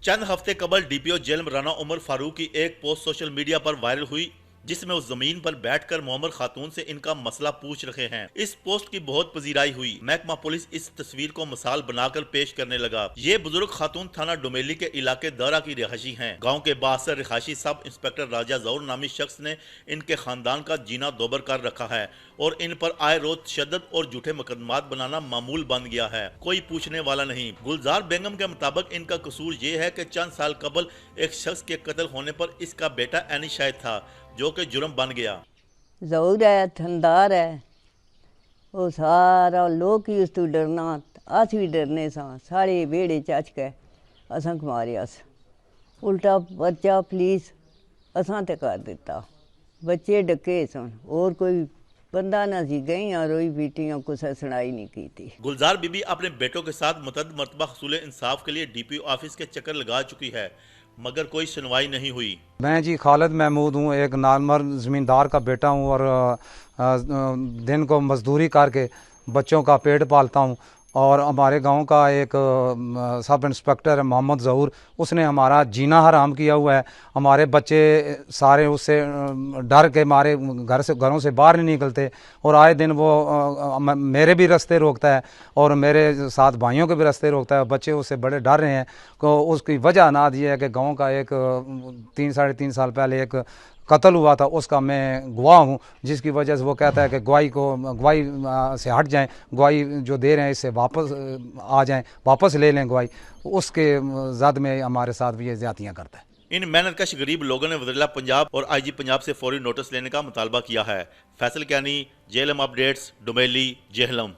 चंद हफ्ते कबल DPO jail में राना उमर फारूक की एक पोस्ट सोशल मीडिया पर वायरल हुई, जिसमें वो जमीन पर बैठकर मोहम्मद खातून से इनका मसला पूछ रहे हैं। इस पोस्ट की बहुत पजीराई हुई। महकमा पुलिस इस तस्वीर को मिसाल बनाकर पेश करने लगा। ये बुजुर्ग खातून थाना डोमेली के इलाके दौरा की रिहायशी हैं। गांव के बासर रिहायशी सब इंस्पेक्टर राजा जौर नामी शख्स ने इनके खानदान का जीना दोबर कर रखा है और इन पर आए रोज तशद्दुद और झूठे मुकदमात बनाना मामूल बन गया है। कोई पूछने वाला नहीं। गुलजार बेगम के मुताबिक इनका कसूर ये है कि चंद साल कबल एक शख्स के कत्ल होने पर इसका बेटा एनी शाहिद था, जो कि जुर्म बन गया। जरूर है, थंदार है, वो सारा लोग ही उस तो डरना, अस भी डरने सा। सारे बेड़े चच के असा मारिया, उल्टा बच्चा पुलिस असा ते कर दिता। बच्चे डके सन और कोई बंदा ना सी, गई रोई पीटियां, कुछ सुनाई नहीं की थी। गुलजार बीबी अपने बेटों के साथ मुतअद्दिद मरतबा हसूल इंसाफ के लिए डीपीओ ऑफिस के चक्कर लगा चुकी है, मगर कोई सुनवाई नहीं हुई। मैं जी खालिद महमूद हूँ, एक नॉर्मल ज़मींदार का बेटा हूँ और दिन को मजदूरी करके बच्चों का पेट पालता हूँ। और हमारे गांव का एक सब इंस्पेक्टर है मोहम्मद ज़हूर, उसने हमारा जीना हराम किया हुआ है। हमारे बच्चे सारे उससे डर के मारे घरों से बाहर नहीं निकलते और आए दिन वो मेरे भी रास्ते रोकता है और मेरे साथ भाइयों के भी रास्ते रोकता है। बच्चे उससे बड़े डर रहे हैं। तो उसकी वजह नाद ये है कि गांव का एक 3-3.5 साल पहले एक कत्ल हुआ था, उसका मैं गवाह हूँ, जिसकी वजह से वो कहता है कि गवाही से हट जाएं, गवाही जो दे रहे हैं इससे वापस आ जाएं, वापस ले लें गवाही। उसके जद में हमारे साथ भी ये ज़्यादतियाँ करता है। इन मेहनतकश गरीब लोगों ने वज़ीर पंजाब और आईजी पंजाब से फौरी नोटिस लेने का मुतालबा किया है। फैसल कैनी, जेएलएम अपडेट्स, डोमेली, जेहलम।